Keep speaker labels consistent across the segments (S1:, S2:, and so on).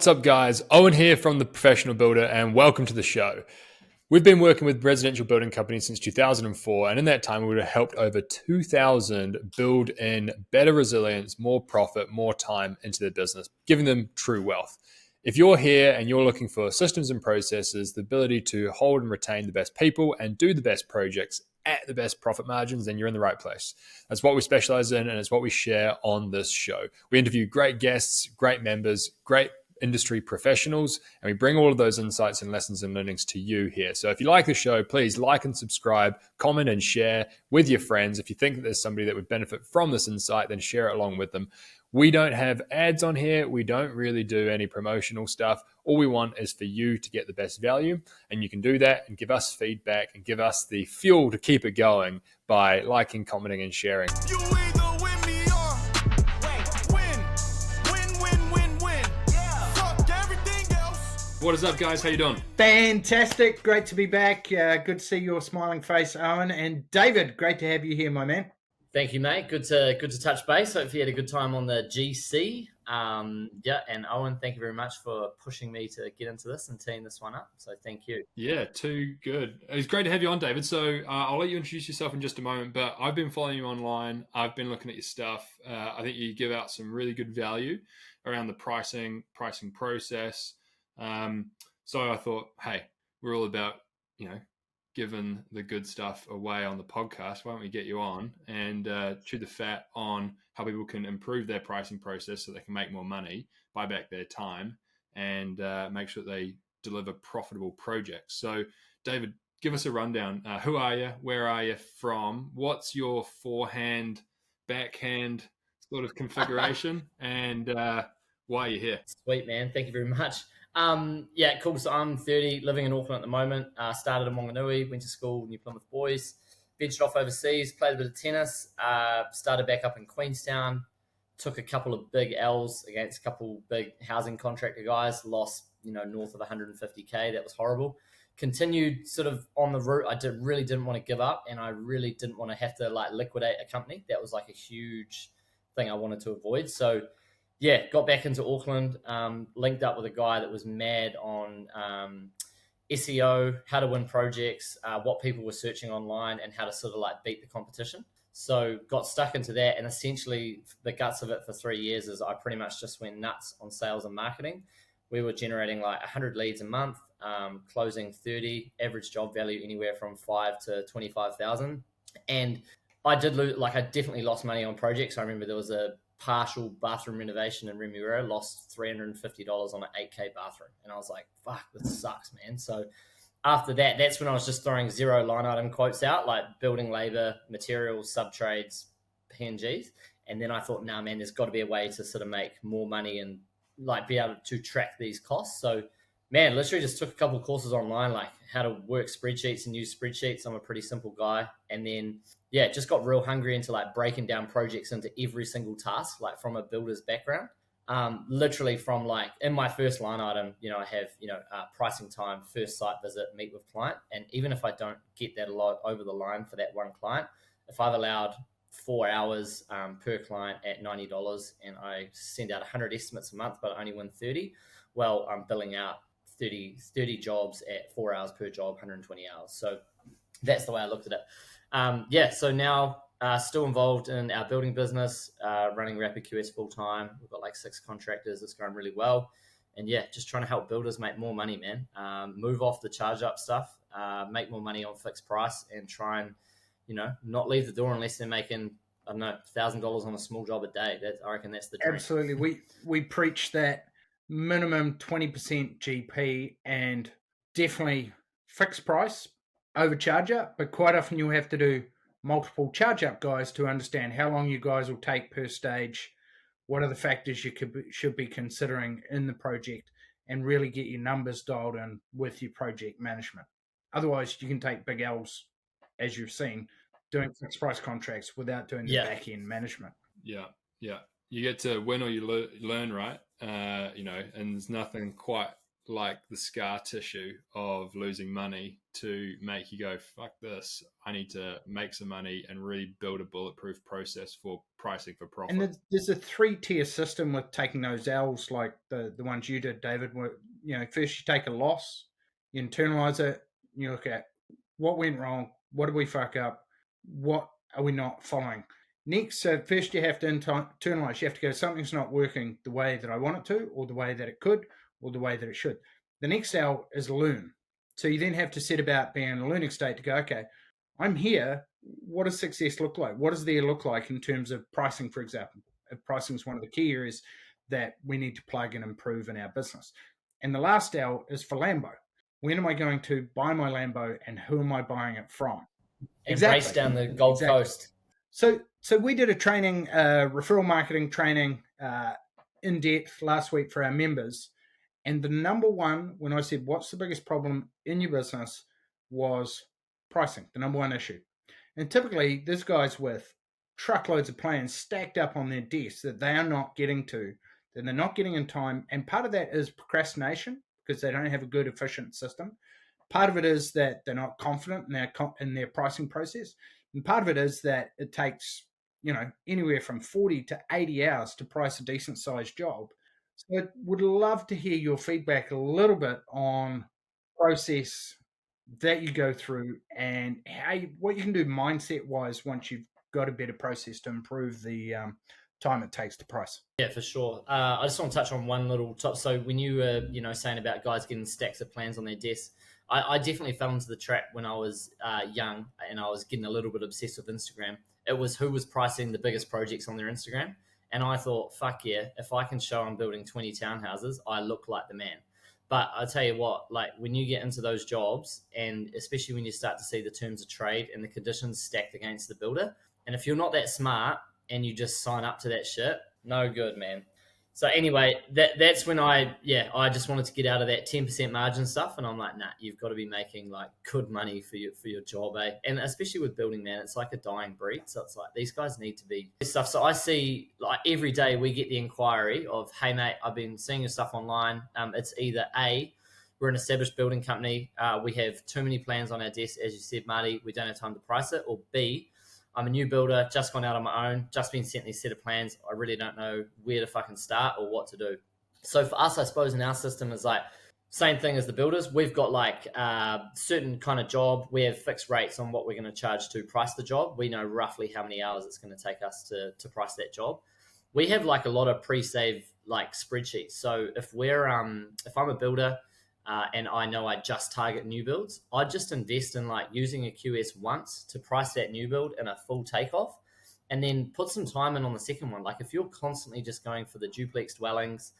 S1: What's up, guys? Owen here from The Professional Builder, and welcome to the show. We've been working with residential building companies since 2004, and in that time, we would have helped over 2,000 build in better resilience, more profit, more time into their business, giving them true wealth. If you're here and you're looking for systems and processes, the ability to hold and retain the best people and do the best projects at the best profit margins, then you're in the right place. That's what we specialize in, and it's what we share on this show. We interview great guests, great members, great industry professionals, and we bring all of those insights and lessons and learnings to you here. So if you like the show, please like and subscribe, comment and share with your friends. If you think that there's somebody that would benefit from this insight, then share it along with them. We don't have ads on here. We don't really do any promotional stuff. All we want is for you to get the best value, and you can do that and give us feedback and give us the fuel to keep it going by liking, commenting, and sharing. What is up, guys? How you doing?
S2: Fantastic. Great to be back. Good to see your smiling face, Owen. And David, great to have you here, my man.
S3: Thank you, mate. Good to touch base. Hopefully you had a good time on the GC. And Owen, thank you very much for pushing me to get into this and teeing this one up. So thank you.
S1: Yeah, too good. It's great to have you on, David. So I'll let you introduce yourself in just a moment, but I've been following you online. I've been looking at your stuff. I think you give out some really good value around the pricing process. So I thought, hey, we're all about, giving the good stuff away on the podcast. Why don't we get you on and chew the fat on how people can improve their pricing process so they can make more money, buy back their time, and make sure that they deliver profitable projects. So, David, give us a rundown. Who are you? Where are you from? What's your forehand, backhand sort of configuration? And why are you here?
S3: Sweet, man. Thank you very much. Cool. So I'm 30, living in Auckland at the moment. Started in Wanganui, went to school, New Plymouth Boys, ventured off overseas, played a bit of tennis, started back up in Queenstown, took a couple of big L's against a couple big housing contractor guys, lost, north of 150K. That was horrible. Continued sort of on the route. I really didn't want to give up, and I really didn't want to have to liquidate a company. That was a huge thing I wanted to avoid. So yeah, got back into Auckland, linked up with a guy that was mad on SEO, how to win projects, what people were searching online, and how to sort of beat the competition. So got stuck into that, and essentially the guts of it for 3 years is I pretty much just went nuts on sales and marketing. We were generating 100 leads a month, closing 30, average job value anywhere from 5 to 25,000. And I did lose, I definitely lost money on projects. I remember there was a partial bathroom renovation in Remuera, lost $350 on an 8K bathroom. And I was like, fuck, this sucks, man. So after that, that's when I was just throwing zero line item quotes out, like building labor, materials, sub-trades, PNGs. And then I thought, nah, man, there's got to be a way to sort of make more money and be able to track these costs. So, man, literally just took a couple of courses online, how to work spreadsheets and use spreadsheets. I'm a pretty simple guy. And then just got real hungry into breaking down projects into every single task, from a builder's background. Literally from in my first line item, I have, pricing time, first site visit, meet with client. And even if I don't get that a lot over the line for that one client, if I've allowed 4 hours per client at $90 and I send out 100 estimates a month, but I only win 30, well, I'm billing out 30 jobs at 4 hours per job, 120 hours. So that's the way I looked at it. So now still involved in our building business, running RapidQS full time. We've got 6 contractors. It's going really well. And just trying to help builders make more money, man. Move off the charge up stuff, make more money on fixed price, and try and, not leave the door unless they're making, I don't know, $1,000 on a small job a day. I reckon that's the dream.
S2: Absolutely. We preach that minimum 20% GP and definitely fixed price over charge up, but quite often you'll have to do multiple charge up guys to understand how long you guys will take per stage, what are the factors you should be considering in the project, and really get your numbers dialed in with your project management. Otherwise, you can take big L's, as you've seen, doing fixed price contracts without doing the back end management.
S1: Yeah. You get to win or you learn, right? And there's nothing quite like the scar tissue of losing money to make you go, fuck this, I need to make some money and really build a bulletproof process for pricing for profit.
S2: And there's a 3-tier system with taking those L's, like the ones you did, David. Where, first you take a loss, you internalize it, you look at what went wrong, what did we fuck up, what are we not following. Next, so first you have to internalize. You have to go, something's not working the way that I want it to, or the way that it could, or the way that it should. The next L is learn. So you then have to set about being in a learning state to go, okay, I'm here. What does success look like? What does there look like in terms of pricing, for example? If pricing is one of the key areas that we need to plug and improve in our business. And the last L is for Lambo. When am I going to buy my Lambo, and who am I buying it from?
S3: Embrace down the Gold Coast.
S2: So we did a training, referral marketing training in depth last week for our members. And the number one, when I said, what's the biggest problem in your business, was pricing, the number one issue. And typically, this guy's with truckloads of plans stacked up on their desks that they are not getting to, that they're not getting in time. And part of that is procrastination, because they don't have a good, efficient system. Part of it is that they're not confident in their pricing process. And part of it is that it takes, anywhere from 40 to 80 hours to price a decent sized job. So I would love to hear your feedback a little bit on process that you go through and what you can do mindset wise once you've got a better process to improve the time it takes to price.
S3: Yeah, for sure. I just want to touch on one little top. So when you were, saying about guys getting stacks of plans on their desks, I definitely fell into the trap when I was young and I was getting a little bit obsessed with Instagram. It was who was pricing the biggest projects on their Instagram. And I thought, fuck yeah, if I can show I'm building 20 townhouses, I look like the man. But I tell you what, like when you get into those jobs, and especially when you start to see the terms of trade and the conditions stacked against the builder, and if you're not that smart and you just sign up to that shit, no good, man. So anyway, that's when I just wanted to get out of that 10% margin stuff, and I'm like, nah, you've got to be making like good money for your job, eh? And especially with building, man, it's like a dying breed. So it's like these guys need to be stuff. So I see like every day we get the inquiry of, hey mate, I've been seeing your stuff online. It's either A, we're an established building company, we have too many plans on our desk, as you said, Marty, we don't have time to price it, or B, I'm a new builder, just gone out on my own, just been sent these set of plans. I really don't know where to fucking start or what to do. So for us, I suppose in our system is like same thing as the builders. We've got like certain kind of job. We have fixed rates on what we're going to charge to price the job. We know roughly how many hours it's going to take us to price that job. We have like a lot of pre-save like spreadsheets. So if I'm a builder, and I know I just target new builds, I just invest in like using a QS once to price that new build in a full takeoff, and then put some time in on the second one. Like if you're constantly just going for the duplex dwellings,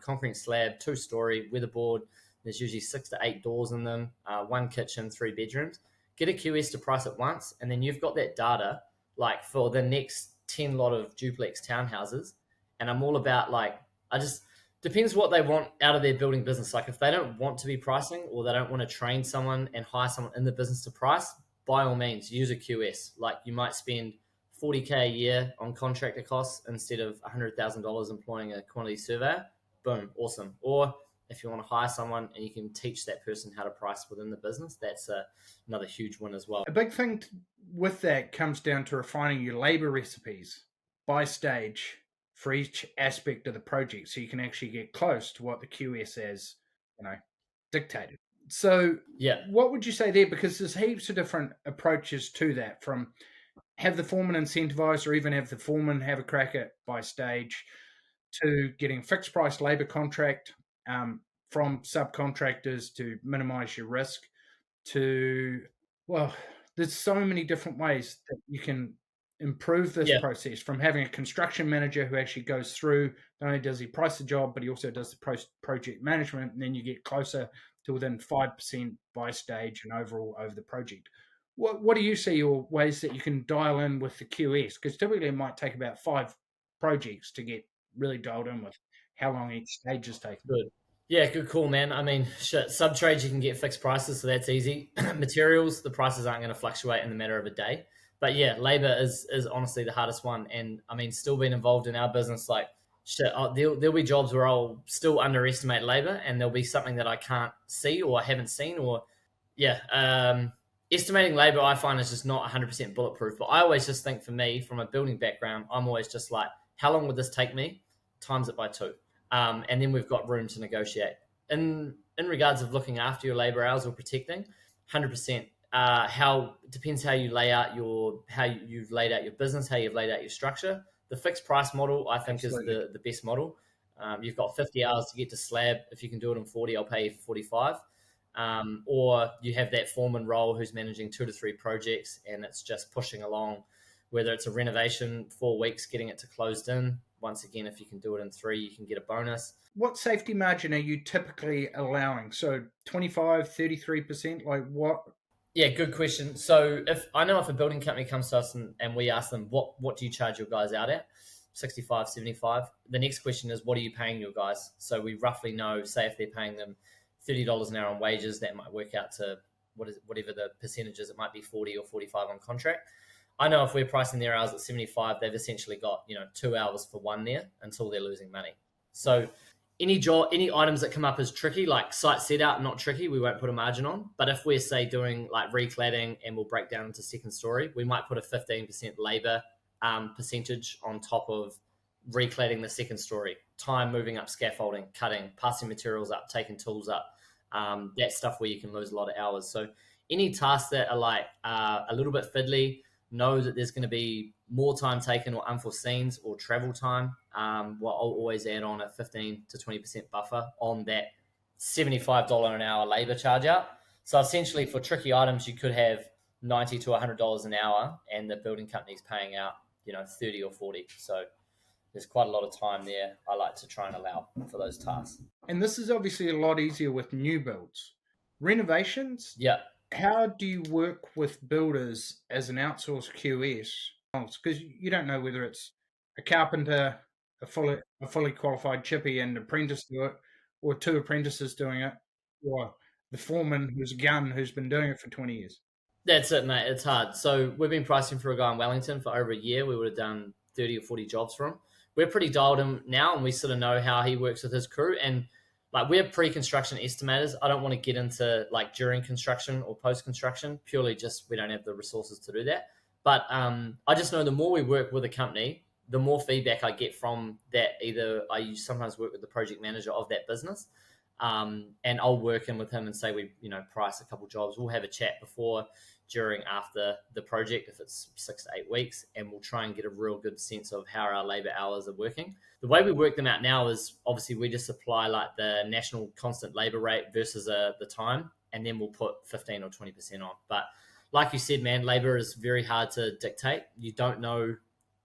S3: concrete slab, 2-story, weatherboard, there's usually 6 to 8 doors in them, 1 kitchen, 3 bedrooms, get a QS to price it once, and then you've got that data like for the next 10 lot of duplex townhouses. And I'm all about like, depends what they want out of their building business. Like if they don't want to be pricing, or they don't want to train someone and hire someone in the business to price, by all means, use a QS. Like you might spend $40K a year on contractor costs instead of $100,000 employing a quantity surveyor. Boom, awesome. Or if you want to hire someone and you can teach that person how to price within the business, that's another huge win as well.
S2: A big thing with that comes down to refining your labor recipes by stage for each aspect of the project, so you can actually get close to what the QS has, dictated. So
S3: yeah,
S2: what would you say there? Because there's heaps of different approaches to that, from have the foreman incentivized, or even have the foreman have a crack at by stage, to getting fixed price labor contract from subcontractors to minimize your risk, to, well, there's so many different ways that you can improve this process, from having a construction manager who actually goes through, not only does he price the job, but he also does the project management, and then you get closer to within 5% by stage and overall over the project. What do you see your ways that you can dial in with the QS? Because typically it might take about 5 projects to get really dialed in with how long each stage is taking.
S3: Good. Yeah, good call, man. I mean, shit, sub-trades, you can get fixed prices, so that's easy. Materials, the prices aren't going to fluctuate in the matter of a day. But yeah, labor is honestly the hardest one. And I mean, still being involved in our business, like, shit, there'll be jobs where I'll still underestimate labor, and there'll be something that I can't see or I haven't seen, or estimating labor I find is just not 100% bulletproof. But I always just think, for me, from a building background, I'm always just like, how long would this take me? Times it by 2, and then we've got room to negotiate. In regards of looking after your labor hours or protecting, 100%. How depends how you lay out how you've laid out your business, how you've laid out your structure. The fixed price model, I think, Absolutely. Is the best model. You've got 50 hours to get to slab. If you can do it in 40, I'll pay you for 45. Or you have that foreman role who's managing 2 to 3 projects, and it's just pushing along, whether it's a renovation, 4 weeks, getting it to closed in. Once again, if you can do it in 3, you can get a bonus.
S2: What safety margin are you typically allowing? So 25, 33%, like what?
S3: Yeah, good question. So if a building company comes to us and we ask them, what do you charge your guys out at? 65, 75. The next question is, what are you paying your guys? So we roughly know, say if they're paying them $30 an hour on wages, that might work out to whatever the percentage is. It might be 40 or 45 on contract. I know if we're pricing their hours at 75, they've essentially got 2 hours for one there until they're losing money. So any items that come up as tricky, like site set out, not tricky, we won't put a margin on. But if we're, say, doing like recladding and we'll break down into second story, we might put a 15% labor percentage on top of recladding the second story, time moving up scaffolding, cutting, passing materials up, taking tools up, that stuff where you can lose a lot of hours. So any tasks that are like a little bit fiddly, know that there's going to be more time taken or unforeseens or travel time. I'll always add on a 15 to 20% buffer on that $75 an hour labor charge out. So essentially, for tricky items, you could have $90 to $100 an hour, and the building company's paying out 30 or 40. So there's quite a lot of time there I like to try and allow for those tasks.
S2: And this is obviously a lot easier with new builds. Renovations?
S3: Yeah.
S2: How do you work with builders as an outsourced QS? Because you don't know whether it's a carpenter, a fully qualified chippy and apprentice do it, or 2 apprentices doing it, or the foreman who's a gun who's been doing it for 20 years.
S3: That's it, mate. It's hard. So we've been pricing for a guy in Wellington for over a year. We would have done 30 or 40 jobs for him. We're pretty dialed in now, and we sort of know how he works with his crew. And like, we're pre-construction estimators. I don't want to get into like during construction or post-construction, purely just we don't have the resources to do that. But I just know the more we work with a company, the more feedback I get from that. Either I sometimes work with the project manager of that business, and I'll work in with him and say we price a couple jobs. We'll have a chat before, during, after the project if it's 6 to 8 weeks, and we'll try and get a real good sense of how our labor hours are working. The way we work them out now is obviously we just apply like the national constant labor rate versus the time, and then we'll put 15 or 20% on. But like you said, man, labor is very hard to dictate. You don't know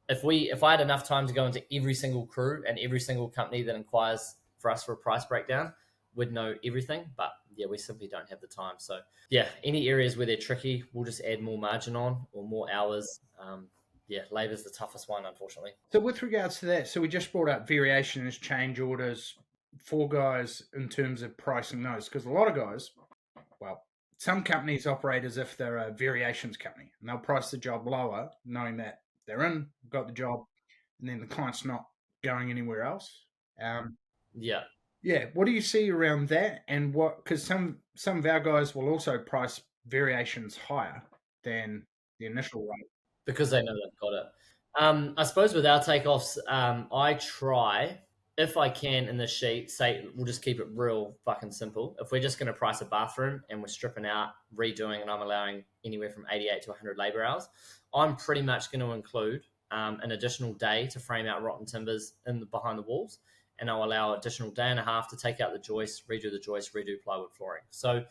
S3: if I had enough time to go into every single crew and every single company that inquires for us for a price breakdown, we'd know everything. But yeah, we simply don't have the time. So yeah, any areas where they're tricky, we'll just add more margin on or more hours. Labor's the toughest one, unfortunately.
S2: So with regards to that, so we just brought up variations, change orders for guys in terms of pricing those, because a lot of guys, well, some companies operate as if they're a variations company, and they'll price the job lower, knowing that they're got the job, and then the client's not going anywhere else. Yeah. What do you see around that? And because some of our guys will also price variations higher than the initial rate,
S3: because they know they've got it. I suppose with our takeoffs, I try, if I can, in the sheet, say we'll just keep it real fucking simple. If we're just going to price a bathroom and we're stripping out, redoing, and I'm allowing anywhere from 88 to 100 labor hours, I'm pretty much going to include an additional day to frame out rotten timbers behind the walls, and I'll allow additional day and a half to take out the joist, redo plywood flooring. So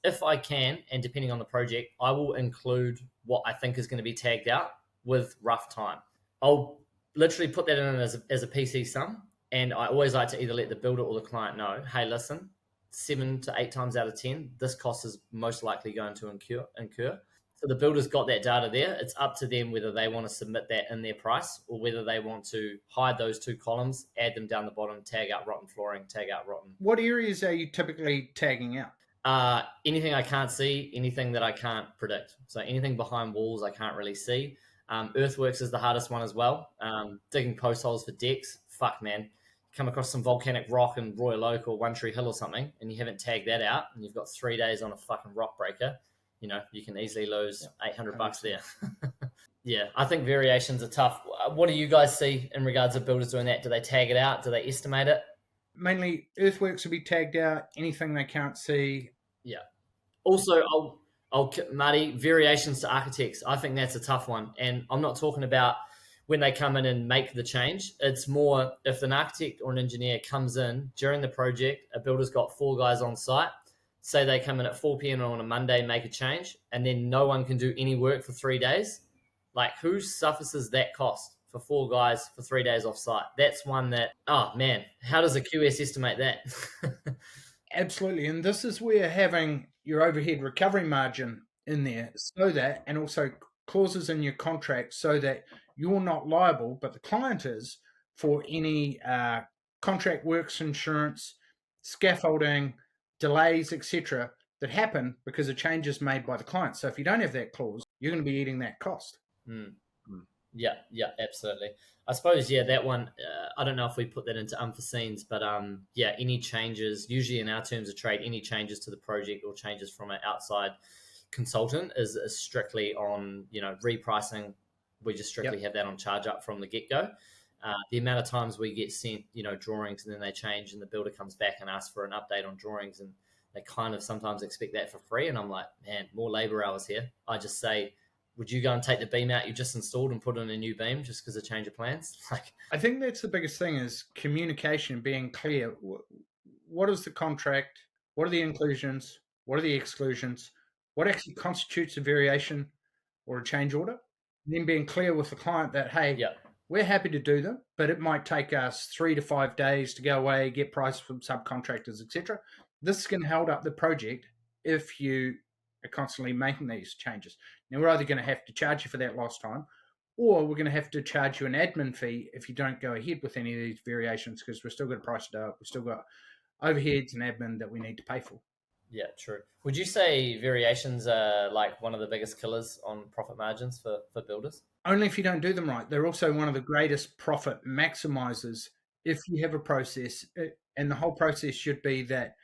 S3: if I can, and depending on the project, I will include what I think is going to be tagged out with rough time. I'll literally put that in as a PC sum, and I always like to either let the builder or the client know, hey, listen, 7 to 8 times out of 10, this cost is most likely going to incur. So the builder's got that data there. It's up to them whether they want to submit that in their price or whether they want to hide those 2 columns, add them down the bottom, tag out rotten flooring, tag out rotten.
S2: What areas are you typically tagging out?
S3: Anything I can't see, anything that I can't predict. So anything behind walls I can't really see. Earthworks is the hardest one as well. Digging post holes for decks, fuck man. come across some volcanic rock in Royal Oak or One Tree Hill or something, and you haven't tagged that out, and you've got 3 days on a fucking rock breaker, you can easily lose $800 there. Yeah, I think variations are tough. What do you guys see in regards to builders doing that? Do they tag it out? Do they estimate it?
S2: Mainly, earthworks will be tagged out. Anything they can't see.
S3: Yeah. Also, Marty, variations to architects. I think that's a tough one, and I'm not talking about when they come in and make the change. It's more if an architect or an engineer comes in during the project, a builder's got 4 guys on site. Say they come in at 4 p.m. on a Monday, make a change, and then no one can do any work for 3 days. Like, who suffices that cost for 4 guys for 3 days off site? That's one that, oh man, how does a QS estimate that?
S2: Absolutely. And this is where having your overhead recovery margin in there, so that, and also clauses in your contract so that you're not liable, but the client is, for any contract works insurance, scaffolding, delays, etc., that happen because a change is made by the client. So if you don't have that clause, you're going to be eating that cost.
S3: Yeah, absolutely. I suppose, that one, I don't know if we put that into unforeseens, but any changes, usually in our terms of trade, any changes to the project or changes from an outside consultant is strictly on, repricing. We just strictly have that on charge up from the get-go. The amount of times we get sent, drawings, and then they change and the builder comes back and asks for an update on drawings, and they kind of sometimes expect that for free. And I'm like, man, more labor hours here. I just say, would you go and take the beam out you just installed and put in a new beam just because of change of plans?
S2: I think that's the biggest thing, is communication, being clear. What is the contract? What are the inclusions? What are the exclusions? What actually constitutes a variation or a change order? And then being clear with the client that, hey, we're happy to do them, but it might take us 3 to 5 days to go away, get prices from subcontractors, etc. This can hold up the project if you are constantly making these changes. Now, we're either going to have to charge you for that lost time, or we're going to have to charge you an admin fee if you don't go ahead with any of these variations, because we're still got to price it up. We've still got overheads and admin that we need to pay for.
S3: Yeah, true. Would you say variations are like one of the biggest killers on profit margins for builders?
S2: Only if you don't do them right. They're also one of the greatest profit maximizers if you have a process, and the whole process should be that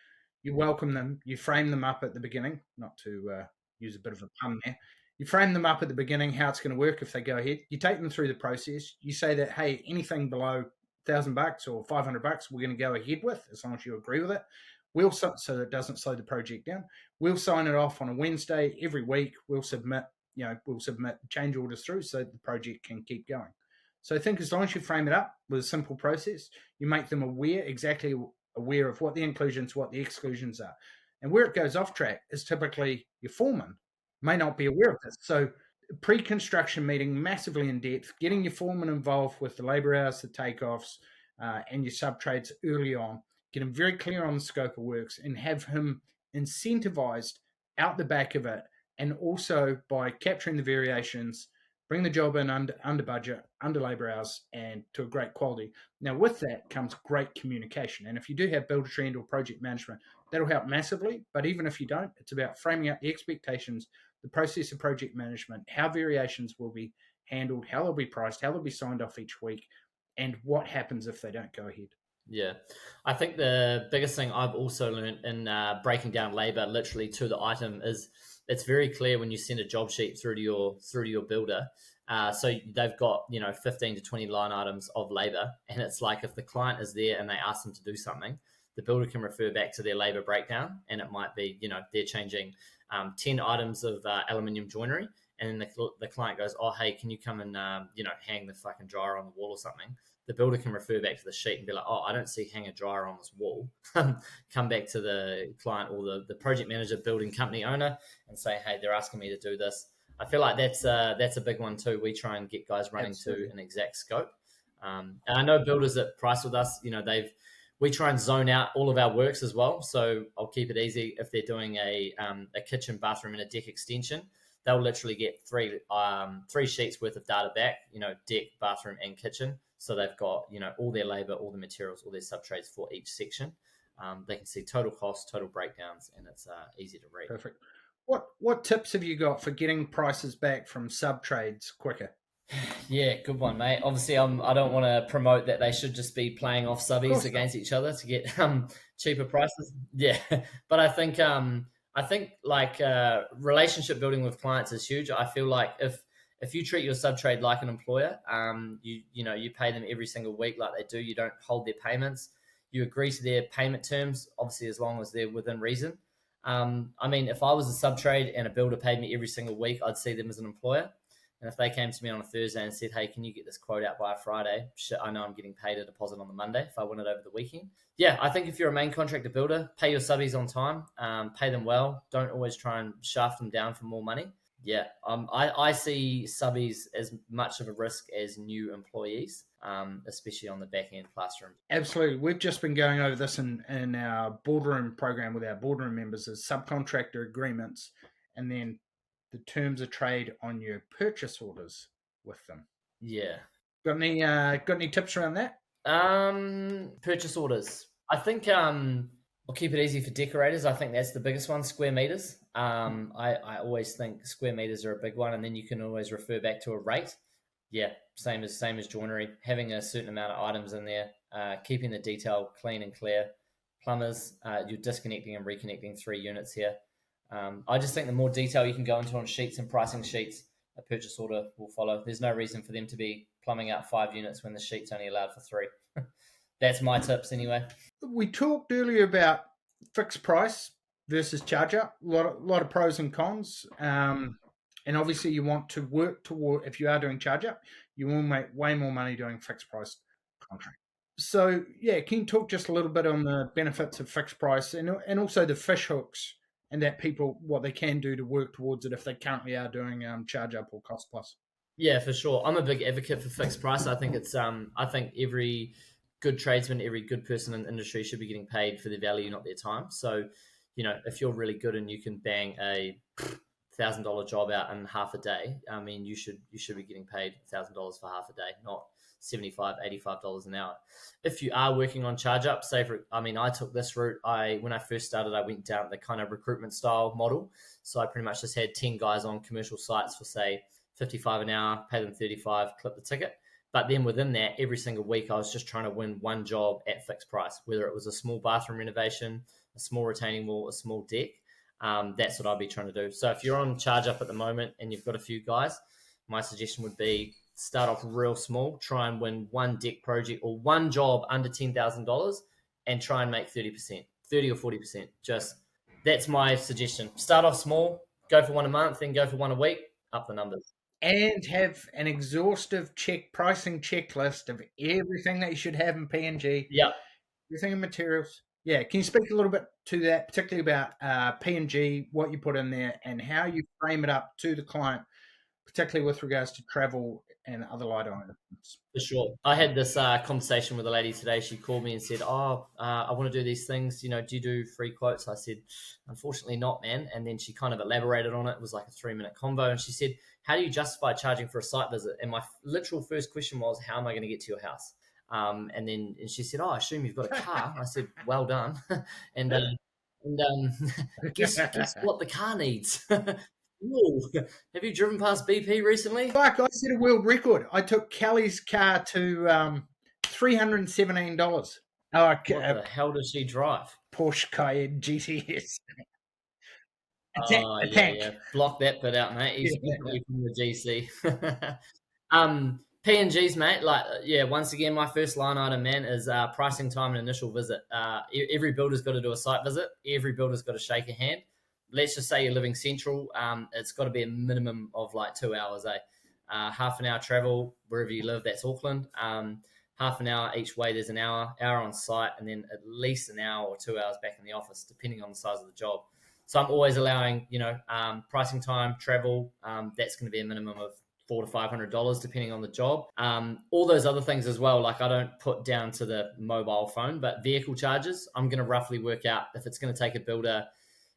S2: you welcome them, you frame them up at the beginning, not to use a bit of a pun there. You frame them up at the beginning, how it's going to work if they go ahead. You take them through the process. You say that, hey, anything below $1,000 or $500, we're going to go ahead with, as long as you agree with it. So it doesn't slow the project down. We'll sign it off on a Wednesday every week. We'll submit change orders through so the project can keep going. So I think as long as you frame it up with a simple process, you make them exactly aware of what the inclusions, what the exclusions are. And where it goes off track is typically your foreman may not be aware of this. So pre-construction meeting, massively in depth, getting your foreman involved with the labor hours, the takeoffs, and your sub-trades early on. Get him very clear on the scope of works and have him incentivized out the back of it. And also by capturing the variations, bring the job in under budget, under labor hours, and to a great quality. Now, with that comes great communication. And if you do have builder trend or project management, that'll help massively. But even if you don't, it's about framing up the expectations, the process of project management, how variations will be handled, how they'll be priced, how they'll be signed off each week, and what happens if they don't go ahead.
S3: Yeah, I think the biggest thing I've also learned in breaking down labor literally to the item is it's very clear when you send a job sheet through to your builder. So they've got 15 to 20 line items of labor, and it's like if the client is there and they ask them to do something, the builder can refer back to their labor breakdown, and it might be they're changing 10 items of aluminium joinery, and then the client goes, oh hey, can you come and hang the fucking dryer on the wall or something. The builder can refer back to the sheet and be like, oh, I don't see hang a dryer on this wall. Come back to the client or the project manager, building company owner, and say, hey, they're asking me to do this. I feel like that's a big one too. We try and get guys running to an exact scope. And I know builders that price with us, we try and zone out all of our works as well. So I'll keep it easy. If they're doing a kitchen, bathroom, and a deck extension, they'll literally get three sheets worth of data back, deck, bathroom, and kitchen. So they've got, all their labor, all the materials, all their sub-trades for each section. They can see total costs, total breakdowns, and it's easy to read.
S2: Perfect. What tips have you got for getting prices back from sub-trades quicker?
S3: Yeah, good one, mate. Obviously, I don't want to promote that they should just be playing off
S2: Of
S3: subbies
S2: course not.
S3: against each other to get cheaper prices. Yeah, but I think like relationship building with clients is huge. I feel like if you treat your sub trade like an employer, you know you pay them every single week like they do. You don't hold their payments. You agree to their payment terms, obviously as long as they're within reason. I mean, if I was a sub trade and a builder paid me every single week, I'd see them as an employer. And if they came to me on a Thursday and said, "Hey, can you get this quote out by a Friday?" Shit, I know I'm getting paid a deposit on the Monday if I win it over the weekend. Yeah, I think if you're a main contractor builder, pay your subbies on time, pay them well. Don't always try and shaft them down for more money. Yeah, I see subbies as much of a risk as new employees, especially on the back end classroom.
S2: Absolutely. We've just been going over this in our boardroom program with our boardroom members as subcontractor agreements and then the terms of trade on your purchase orders with them.
S3: Yeah.
S2: Got any tips around that?
S3: Purchase orders. I think I'll keep it easy for decorators. I think that's the biggest one. Square meters. I always think square meters are a big one, and then you can always refer back to a rate. Yeah, same as joinery. Having a certain amount of items in there, keeping the detail clean and clear. Plumbers, you're disconnecting and reconnecting 3 units here. I just think the more detail you can go into on sheets and pricing sheets, a purchase order will follow. There's no reason for them to be plumbing out 5 units when the sheet's only allowed for 3. That's my tips anyway.
S2: We talked earlier about fixed price versus charge up. A lot of pros and cons. And obviously, you want to work toward, if you are doing charge up, you will make way more money doing fixed price contract. So, yeah, can you talk just a little bit on the benefits of fixed price and also the fish hooks and that people, what they can do to work towards it if they currently are doing charge up or cost plus?
S3: Yeah, for sure. I'm a big advocate for fixed price. I think I think every good tradesman, every good person in the industry should be getting paid for their value, not their time. So, if you're really good and you can bang a $1,000 job out in half a day, I mean, you should be getting paid $1,000 for half a day, not $75, $85 an hour. If you are working on charge up, I took this route. When I first started, I went down the kind of recruitment style model. So I pretty much just had 10 guys on commercial sites for say 55 an hour, pay them 35, clip the ticket. But then within that, every single week, I was just trying to win one job at fixed price, whether it was a small bathroom renovation, a small retaining wall, a small deck. That's what I'd be trying to do. So if you're on charge up at the moment and you've got a few guys, my suggestion would be start off real small, try and win one deck project or one job under $10,000 and try and make 30%, 30 or 40%. That's my suggestion. Start off small, go for one a month, then go for one a week, up the numbers.
S2: And have an exhaustive pricing checklist of everything that you should have in PNG,
S3: Yeah.
S2: everything in materials. Yeah, can you speak a little bit to that, particularly about PNG, what you put in there, and how you frame it up to the client, particularly with regards to travel and other light items?
S3: For sure. I had this conversation with a lady today. She called me and said, I want to do these things. Do you do free quotes? I said, unfortunately not, man. And then she kind of elaborated on it. It was like a 3-minute convo. And she said, how do you justify charging for a site visit? And my literal first question was, how am I going to get to your house? And she said, I assume you've got a car. I said, well done. and guess what the car needs? Ooh, have you driven past BP recently?
S2: Fuck, I set a world record. I took Kelly's car to $317. Oh,
S3: What the hell does she drive?
S2: Porsche Cayenne GTS.
S3: Oh,
S2: A
S3: yeah,
S2: tank.
S3: yeah. Block that bit out, mate. He's
S2: Yeah.
S3: definitely from the GC. PNGs, mate. Once again, my first line item, man, is pricing time and initial visit. Every builder's got to do a site visit. Every builder's got to shake a hand. Let's just say you're living central. It's got to be a minimum of like 2 hours, half an hour travel wherever you live. That's Auckland. Half an hour each way. There's an hour on site, and then at least an hour or 2 hours back in the office, depending on the size of the job. So I'm always allowing, pricing time, travel. That's going to be a minimum of $400 to $500, depending on the job. All those other things as well. Like I don't put down to the mobile phone, but vehicle charges, I'm going to roughly work out if it's going to take a builder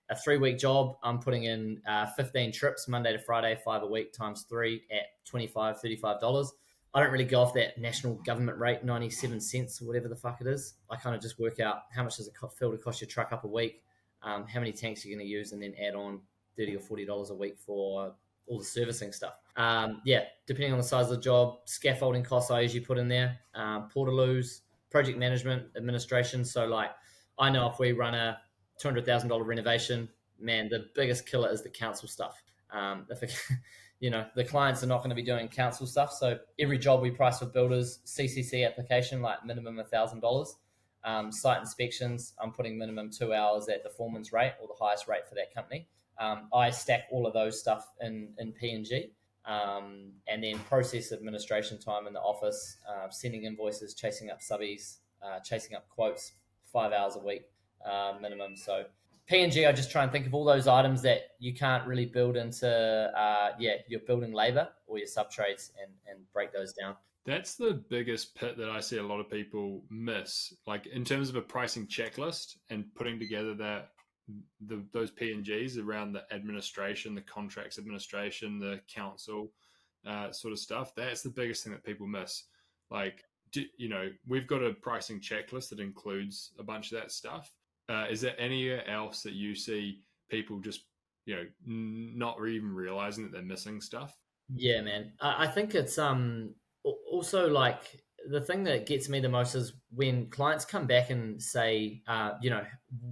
S3: a 3-week job. I'm putting in 15 trips, Monday to Friday, 5 a week times 3 at $25, $35. I don't really go off that national government rate, 97 cents or whatever the fuck it is. I kind of just work out how much does it fill to cost your truck up a week, how many tanks you're going to use, and then add on $30 or $40 a week for all the servicing stuff. Depending on the size of the job, scaffolding costs I usually put in there, portaloos, project management, administration. So like, I know if we run a $200,000 renovation, man, the biggest killer is the council stuff. If it, the clients are not going to be doing council stuff. So every job we price for builders, CCC application, like minimum $1,000. Site inspections, I'm putting minimum 2 hours at the foreman's rate or the highest rate for that company. I stack all of those stuff in PNG. And then process administration time in the office, sending invoices, chasing up subbies, chasing up quotes, 5 hours a week minimum. So PNG, I just try and think of all those items that you can't really build into your building labor or your sub trades and break those down.
S1: That's the biggest pit that I see a lot of people miss, like in terms of a pricing checklist and putting together those PNGs around the administration, the contracts administration, the council sort of stuff. That's the biggest thing that people miss. Like, we've got a pricing checklist that includes a bunch of that stuff. Is there anywhere else that you see people just, not even realizing that they're missing stuff?
S3: Yeah, man. I think it's also like the thing that gets me the most is when clients come back and say,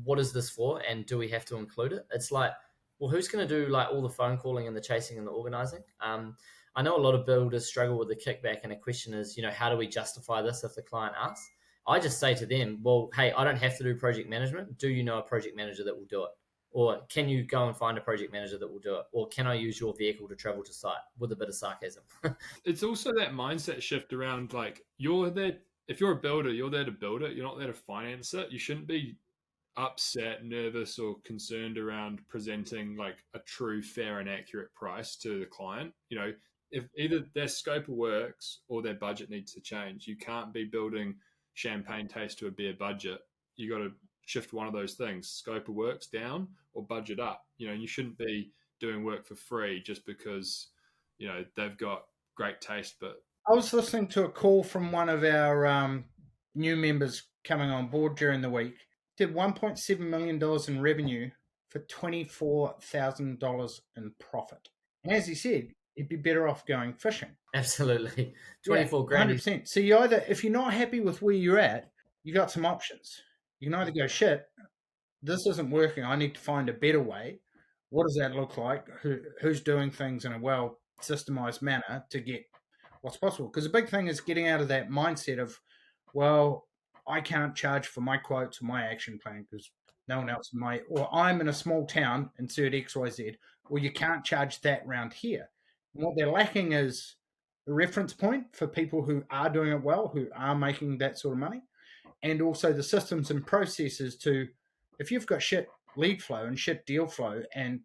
S3: what is this for? And do we have to include it? It's like, well, who's going to do like all the phone calling and the chasing and the organizing? I know a lot of builders struggle with the kickback, and a question is, how do we justify this if the client asks? I just say to them, well, hey, I don't have to do project management. Do you know a project manager that will do it? Or can you go and find a project manager that will do it? Or can I use your vehicle to travel to site, with a bit of sarcasm?
S1: It's also that mindset shift around like, you're there. If you're a builder, you're there to build it. You're not there to finance it. You shouldn't be upset, nervous, or concerned around presenting like a true, fair, and accurate price to the client. If either their scope of works or their budget needs to change, you can't be building champagne taste to a beer budget. You got to shift one of those things: scope of works down or budget up. You shouldn't be doing work for free just because they've got great taste. But
S2: I was listening to a call from one of our new members coming on board during the week. Did $1.7 million in revenue for $24,000 in profit. And as he said, he'd be better off going fishing.
S3: Absolutely. 24 grand.
S2: 100%. So you either, if you're not happy with where you're at, you got some options. You can either go, shit, this isn't working, I need to find a better way. What does that look like? Who's doing things in a well systemized manner to get what's possible? Because the big thing is getting out of that mindset of, well, I can't charge for my quotes or my action plan because no one else or I'm in a small town, insert XYZ, or you can't charge that round here. And what they're lacking is a reference point for people who are doing it well, who are making that sort of money, and also the systems and processes to, if you've got shit lead flow and shit deal flow and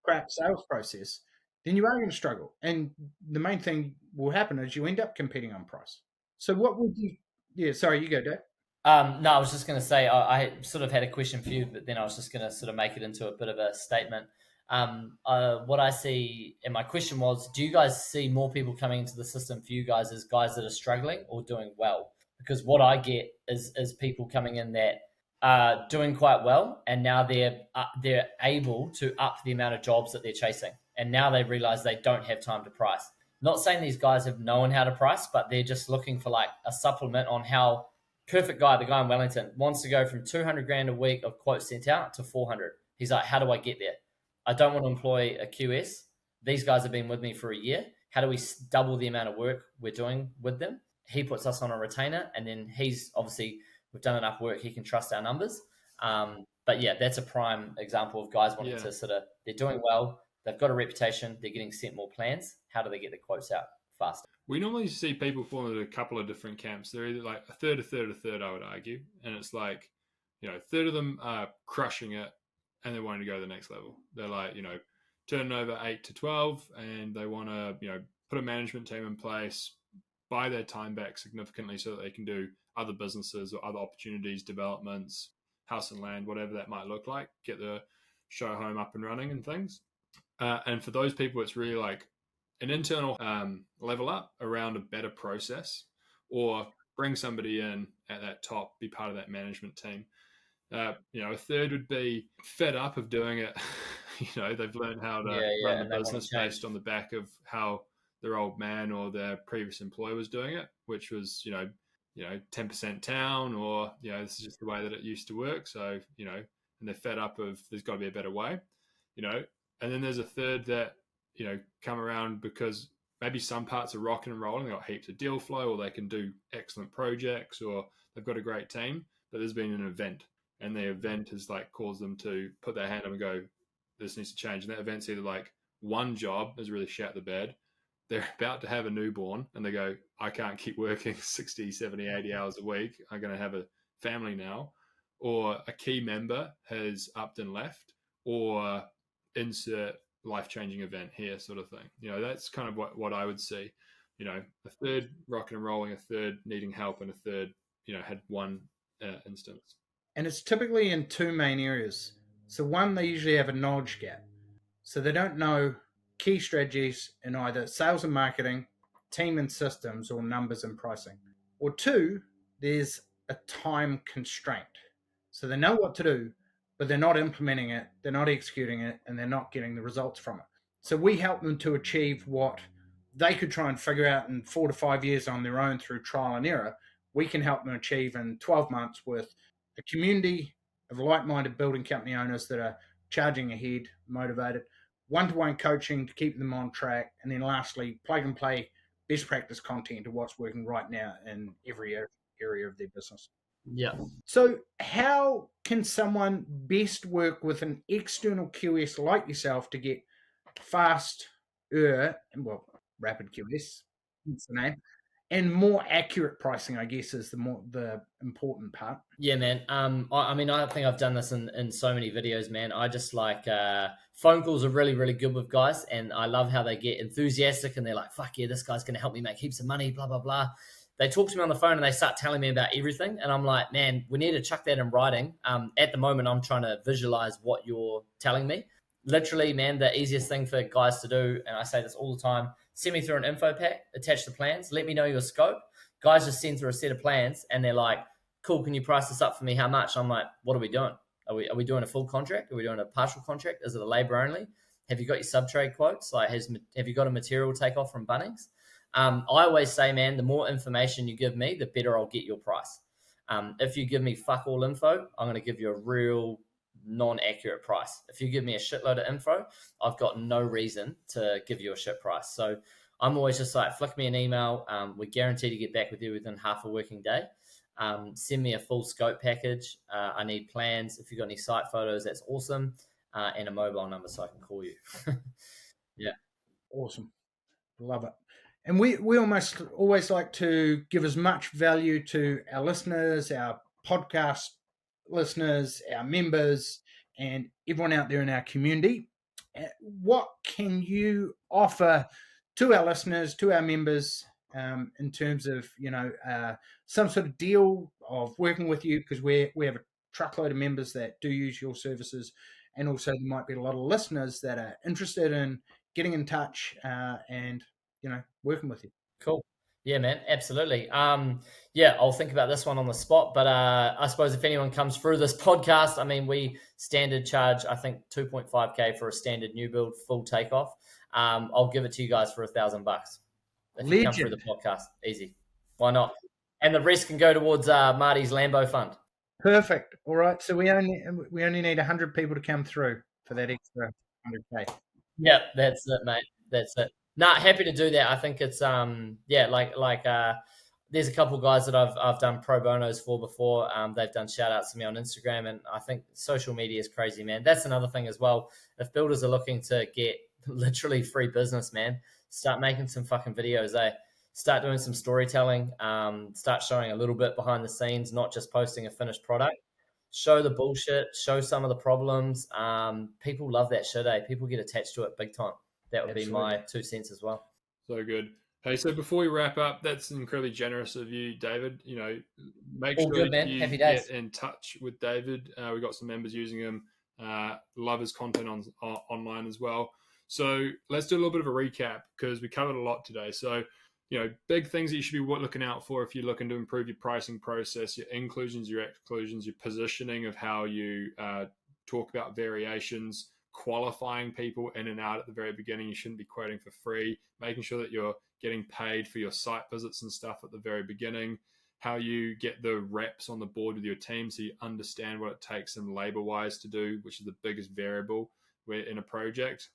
S2: crap sales process, then you are going to struggle. And the main thing will happen is you end up competing on price. So what would you... Yeah, sorry, you go, Dave.
S3: No, I was just going to say, I sort of had a question for you, but then I was just going to sort of make it into a bit of a statement. What I see, and my question was, do you guys see more people coming into the system for you guys as guys that are struggling or doing well? Because what I get is people coming in that are doing quite well, and now they're able to up the amount of jobs that they're chasing, and now they realize they don't have time to price. Not saying these guys have known how to price, but they're just looking for like a supplement on how perfect guy, the guy in Wellington, wants to go from 200 grand a week of quotes sent out to 400. He's like, how do I get there? I don't want to employ a QS. These guys have been with me for a year. How do we double the amount of work we're doing with them? He puts us on a retainer, and then he's obviously, we've done enough work, he can trust our numbers. But yeah, that's a prime example of guys wanting to sort of, they're doing well, they've got a reputation, they're getting sent more plans. How do they get the quotes out faster?
S1: We normally see people fall into a couple of different camps. They're either like a third, I would argue. And it's like, a third of them are crushing it and they're wanting to go to the next level. They're like, turning over 8 to 12 and they want to, put a management team in place, buy their time back significantly so that they can do other businesses or other opportunities, developments, house and land, whatever that might look like, get the show home up and running and things. And for those people, it's really like an internal level up around a better process, or bring somebody in at that top, be part of that management team. A third would be fed up of doing it they've learned how to
S3: Yeah,
S1: run
S3: and
S1: the
S3: they want to
S1: business
S3: change.
S1: based on the back of how their old man or their previous employer was doing it, which was 10% town, or this is just the way that it used to work. So and they're fed up of there's got to be a better way, and then there's a third that come around because maybe some parts are rocking and rolling. They've got heaps of deal flow, or they can do excellent projects, or they've got a great team. But there's been an event, and the event has caused them to put their hand up and go, "This needs to change." And that event's either one job has really shat the bed. They're about to have a newborn, and they go, "I can't keep working 60, 70, 80 hours a week. I'm going to have a family now." Or a key member has upped and left, or insert life-changing event here, sort of thing. That's kind of what I would see. A third rocking and rolling, a third needing help, and a third had one instance.
S2: And it's typically in two main areas. So one, they usually have a knowledge gap, so they don't know key strategies in either sales and marketing, team and systems, or numbers and pricing. Or two, there's a time constraint, so they know what to do, but they're not implementing it, they're not executing it, and they're not getting the results from it. So we help them to achieve what they could try and figure out in 4 to 5 years on their own through trial and error. We can help them achieve in 12 months with a community of like-minded building company owners that are charging ahead, motivated, one-to-one coaching to keep them on track, and then lastly, plug and play best practice content of what's working right now in every area of their business.
S3: Yeah.
S2: So how can someone best work with an external QS like yourself to get RapidQS, that's the name, and more accurate pricing, I guess, is the important part.
S3: Yeah, man. I mean, I think I've done this in so many videos, man. I just phone calls are really, really good with guys, and I love how they get enthusiastic and they're like, "Fuck yeah, this guy's going to help me make heaps of money." Blah blah blah. They talk to me on the phone and they start telling me about everything, and I'm like, "Man, we need to chuck that in writing." At the moment, I'm trying to visualize what you're telling me. Literally, man, the easiest thing for guys to do, and I say this all the time: send me through an info pack, attach the plans, let me know your scope. Guys just send through a set of plans, and they're like, "Cool, can you price this up for me? How much?" I'm like, "What are we doing? Are we doing a full contract? Are we doing a partial contract? Is it a labor only? Have you got your sub-trade quotes? Have you got a material takeoff from Bunnings?" I always say, man, the more information you give me, the better I'll get your price. If you give me fuck all info, I'm going to give you a real non-accurate price. If you give me a shitload of info, I've got no reason to give you a shit price. So I'm always just like, flick me an email. We guarantee to get back with you within half a working day. Send me a full scope package. I need plans. If you've got any site photos, that's awesome. And a mobile number so I can call you. Yeah.
S2: Awesome. Love it. And we almost always like to give as much value to our listeners, our podcast listeners, our members, and everyone out there in our community. What can you offer to our listeners, to our members, in terms of some sort of deal of working with you? Because we have a truckload of members that do use your services, and also there might be a lot of listeners that are interested in getting in touch and working with you.
S3: Cool. Yeah, man, absolutely. Yeah, I'll think about this one on the spot. But I suppose if anyone comes through this podcast, I mean, we standard charge, I think, 2.5K for a standard new build full takeoff. I'll give it to you guys for $1,000 if you come through the podcast. Easy. Why not? And the rest can go towards Marty's Lambo fund.
S2: Perfect. All right. So we only need 100 people to come through for that extra 100K.
S3: Yeah, that's it, mate. That's it. No, happy to do that. I think it's there's a couple of guys that I've done pro bonos for before. They've done shout outs to me on Instagram, and I think social media is crazy, man. That's another thing as well. If builders are looking to get literally free business, man, start making some fucking videos. Start doing some storytelling. Start showing a little bit behind the scenes, not just posting a finished product. Show the bullshit. Show some of the problems. People love that shit. People get attached to it big time. That would Absolutely. Be my 2 cents as well.
S1: So good. Hey, so before we wrap up, that's incredibly generous of you, David. Make sure you get in touch with David. We've got some members using him. Love his content online as well. So let's do a little bit of a recap because we covered a lot today. So, big things that you should be looking out for if you're looking to improve your pricing process, your inclusions, your exclusions, your positioning of how you talk about variations, qualifying people in and out at the very beginning. You shouldn't be quoting for free, making sure that you're getting paid for your site visits and stuff at the very beginning, how you get the reps on the board with your team so you understand what it takes them labor-wise to do, which is the biggest variable in a project.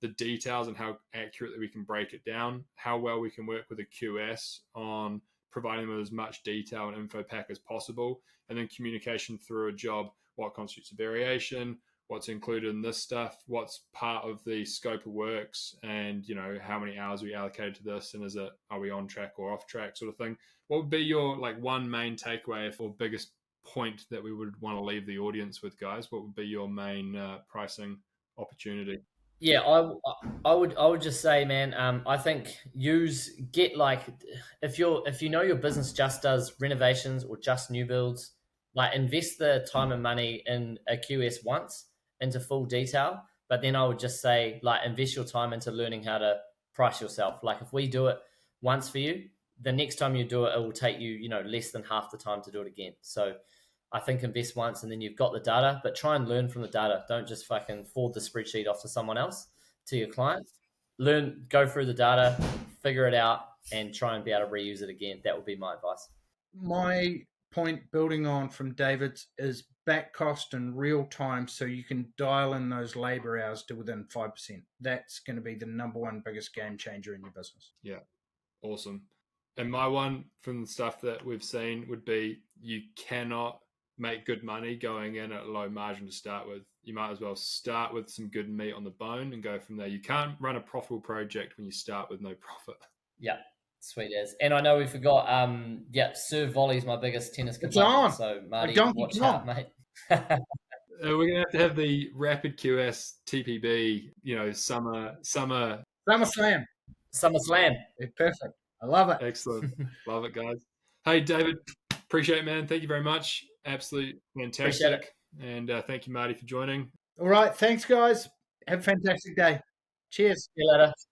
S1: The details and how accurately we can break it down, how well we can work with a QS on providing them with as much detail and info pack as possible, and then communication through a job, what constitutes a variation, what's included in this stuff, what's part of the scope of works, and how many hours we allocated to this, and are we on track or off track, sort of thing. What would be your one main takeaway or biggest point that we would want to leave the audience with, guys? What would be your main pricing opportunity?
S3: Yeah, I would just say, man, I think if your business just does renovations or just new builds, invest the time and money in a QS once into full detail. But then I would just say, invest your time into learning how to price yourself. If we do it once for you, the next time you do it, it will take you, less than half the time to do it again. So I think invest once and then you've got the data, but try and learn from the data. Don't just fucking forward the spreadsheet off to someone else, to your client. Go through the data, figure it out, and try and be able to reuse it again. That would be my advice.
S2: My point, building on from David's, is back cost in real time so you can dial in those labor hours to within 5%. That's going to be the number one biggest game changer in your business.
S1: Yeah, awesome. And my one from the stuff that we've seen would be, you cannot make good money going in at a low margin to start with. You might as well start with some good meat on the bone and go from there. You can't run a profitable project when you start with no profit.
S3: Yeah, sweet as. And I know we forgot, serve volley's my biggest tennis component. So Marty, watch out, mate.
S1: We're going to have the RapidQS TPB, summer
S2: slam.
S3: SummerSlam.
S2: Yeah, perfect. I love it.
S1: Excellent. Love it, guys. Hey, David, appreciate it, man. Thank you very much. Absolutely fantastic. And thank you, Marty, for joining.
S2: All right. Thanks, guys. Have a fantastic day. Cheers.
S3: See you later.